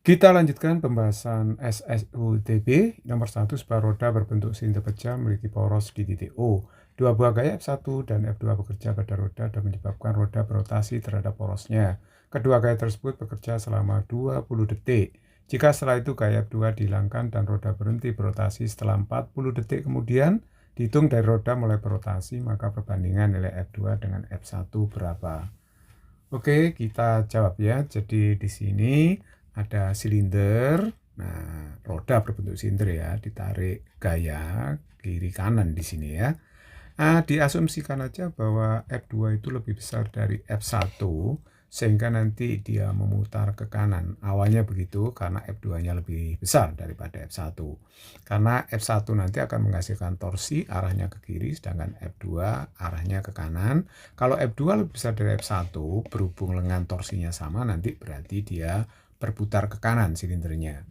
Kita lanjutkan pembahasan SSUTB. Nomor 1, sebuah roda berbentuk silinder pecah memiliki poros di titik O. Dua buah gaya F1 dan F2 bekerja pada roda dan menyebabkan roda berotasi terhadap porosnya. Kedua gaya tersebut bekerja selama 20 detik. Jika setelah itu gaya F2 dihilangkan dan roda berhenti berotasi setelah 40 detik kemudian, dihitung dari roda mulai berotasi, maka perbandingan nilai F2 dengan F1 berapa? Oke, kita jawab ya. Jadi di sini ada silinder, nah roda berbentuk silinder ya, ditarik gaya kiri kanan di sini ya. Diasumsikan aja bahwa F2 itu lebih besar dari F1 sehingga nanti dia memutar ke kanan. Awalnya begitu karena F2-nya lebih besar daripada F1. Karena F1 nanti akan menghasilkan torsi arahnya ke kiri sedangkan F2 arahnya ke kanan. Kalau F2 lebih besar dari F1 berhubung dengan torsinya sama, nanti berarti dia berputar ke kanan silindernya.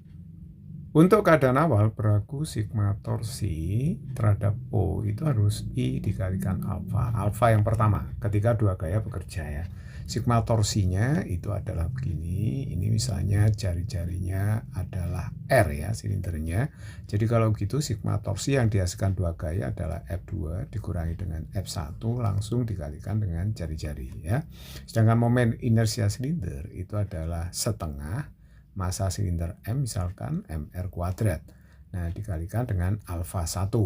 Untuk keadaan awal berlaku sigma torsi terhadap O itu harus I dikalikan alfa. Alfa yang pertama ketika dua gaya bekerja ya. Sigma torsinya itu adalah begini. Ini misalnya jari-jarinya adalah R ya silindernya. Jadi kalau begitu sigma torsi yang dihasilkan dua gaya adalah F2 dikurangi dengan F1 langsung dikalikan dengan jari-jari ya. Sedangkan momen inersia silinder itu adalah setengah massa silinder M misalkan MR kuadrat. Nah, dikalikan dengan alfa 1.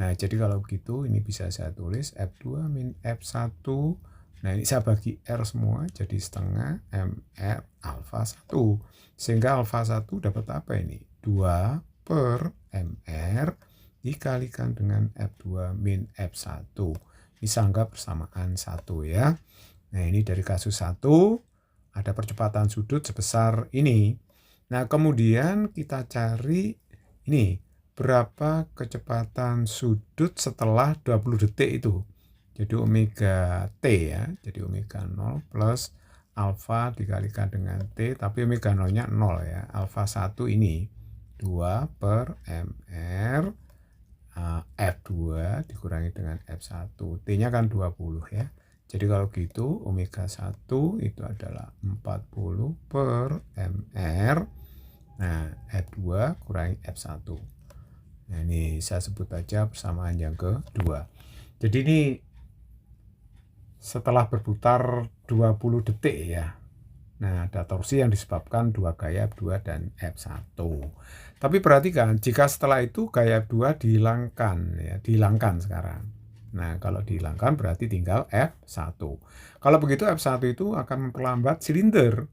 Nah, jadi kalau begitu ini bisa saya tulis F2 min F1. Nah, ini saya bagi R semua jadi setengah MR alfa 1. Sehingga alfa 1 dapat apa ini? 2 per MR dikalikan dengan F2 min F1. Ini anggap persamaan 1 ya. Nah, ini dari kasus 1. Ada percepatan sudut sebesar ini. Nah, kemudian kita cari ini, berapa kecepatan sudut setelah 20 detik itu. Jadi omega T ya, jadi omega 0 plus alfa dikalikan dengan T, tapi omega 0-nya 0 ya. Alfa 1 ini 2 per MR F2 dikurangi dengan F1. T-nya kan 20 ya. Jadi kalau gitu omega 1 itu adalah 40 per MR. Nah, F2 kurangi F1. Nah, ini saya sebut aja persamaan yang kedua. Jadi ini setelah berputar 20 detik ya. Nah, ada torsi yang disebabkan dua gaya F2 dan F1. Tapi perhatikan, jika setelah itu gaya F2 dihilangkan ya, dihilangkan sekarang. Nah, kalau dihilangkan berarti tinggal F1. Kalau begitu F1 itu akan memperlambat silinder.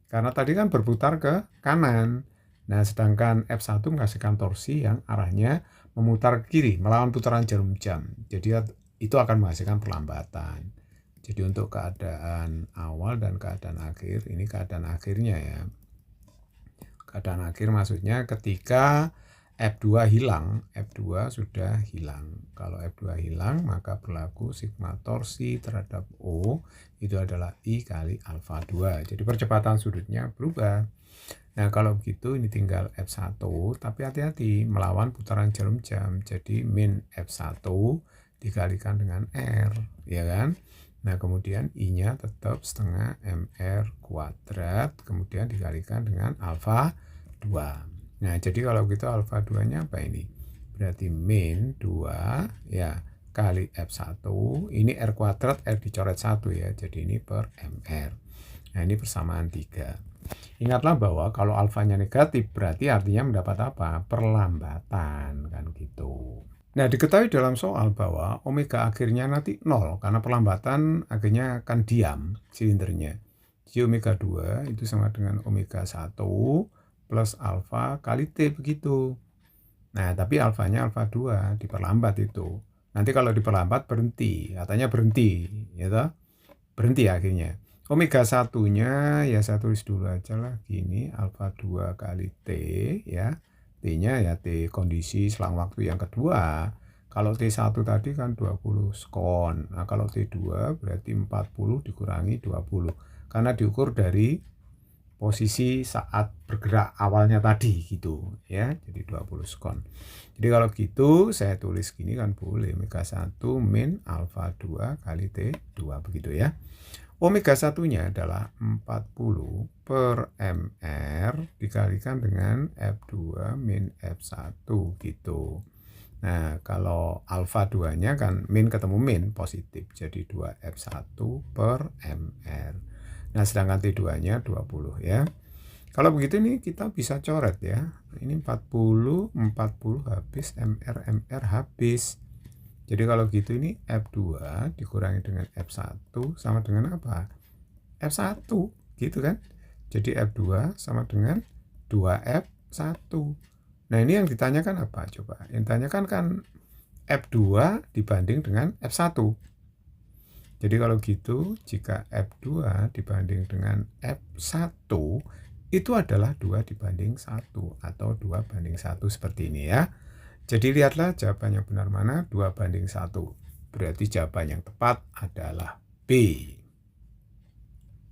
Karena tadi kan berputar ke kanan. Nah, sedangkan F1 menghasilkan torsi yang arahnya memutar ke kiri, melawan putaran jarum jam. Jadi itu akan menghasilkan perlambatan. Jadi untuk keadaan awal dan keadaan akhir, ini keadaan akhirnya ya. Keadaan akhir maksudnya ketika F2 hilang, F2 sudah hilang. Kalau F2 hilang, maka berlaku sigma torsi terhadap O itu adalah I kali alfa 2. Jadi percepatan sudutnya berubah. Nah, kalau begitu ini tinggal F1, tapi hati-hati melawan putaran jarum jam. Jadi min F1 dikalikan dengan R, ya kan? Nah, kemudian I-nya tetap setengah MR kuadrat, kemudian dikalikan dengan alfa 2. Nah, jadi kalau gitu alfa 2-nya apa ini? Berarti min 2 ya kali F1. Ini R kuadrat, R dicoret 1 ya. Jadi ini per MR. Nah, ini persamaan 3. Ingatlah bahwa kalau alfanya negatif berarti artinya mendapat apa? Perlambatan kan gitu. Nah, diketahui dalam soal bahwa omega akhirnya nanti 0 karena perlambatan akhirnya akan diam silindernya. Jadi omega 2 itu sama dengan omega 1 plus alfa kali T begitu. Nah, tapi alfanya alfa 2 diperlambat itu. Nanti kalau diperlambat berhenti, katanya berhenti, ya toh? Berhenti akhirnya. Omega 1-nya ya saya tulis dulu aja lah gini, alfa 2 kali T ya. T-nya ya T kondisi selang waktu yang kedua. Kalau T1 tadi kan 20 sekon. Nah, kalau T2 berarti 40 dikurangi 20. Karena diukur dari posisi saat bergerak awalnya tadi gitu ya. Jadi 20 sekon. Jadi kalau gitu saya tulis gini kan boleh omega 1 min alfa 2 kali T2 begitu ya. Omega satunya adalah 40 per MR dikalikan dengan F2 min F1 gitu. Nah, kalau alfa 2-nya kan min ketemu min positif, jadi 2F1 per MR. Nah, sedangkan T2-nya 20 ya. Kalau begitu nih kita bisa coret ya. Ini 40 habis, MR habis. Jadi kalau gitu ini F2 dikurangi dengan F1 sama dengan apa? F1 gitu kan. Jadi F2 sama dengan 2F1. Nah ini yang ditanyakan apa coba? Yang ditanyakan kan F2 dibanding dengan F1. Jadi kalau gitu jika F2 dibanding dengan F1 itu adalah 2 dibanding 1 atau 2 banding 1 seperti ini ya. Jadi lihatlah jawaban yang benar mana, 2 banding 1. Berarti jawaban yang tepat adalah B.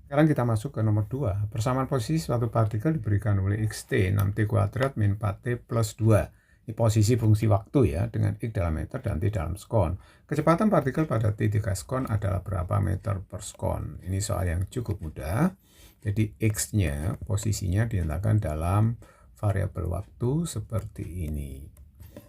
Sekarang kita masuk ke nomor 2. Persamaan posisi suatu partikel diberikan oleh xt 6t kuadrat min 4t plus 2. Ini posisi fungsi waktu ya, dengan x dalam meter dan t dalam sekon. Kecepatan partikel pada t 3 sekon adalah berapa meter per sekon? Ini soal yang cukup mudah. Jadi x-nya, posisinya dinyatakan dalam variabel waktu seperti ini.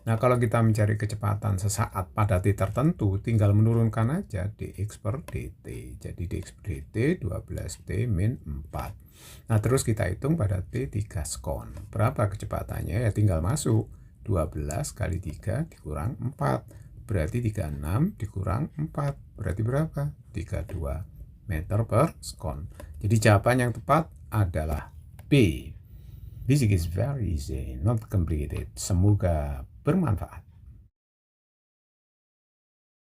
Nah, kalau kita mencari kecepatan sesaat pada t tertentu, tinggal menurunkan aja dx per dt. Jadi dx per dt 12t min 4. Nah, terus kita hitung pada t 3 sekon. Berapa kecepatannya? Ya tinggal masuk. 12 kali 3 dikurang 4. Berarti 36 dikurang 4. Berarti berapa? 32 meter per sekon. Jadi jawaban yang tepat adalah B. This is very easy, not complicated. Semoga bermanfaat.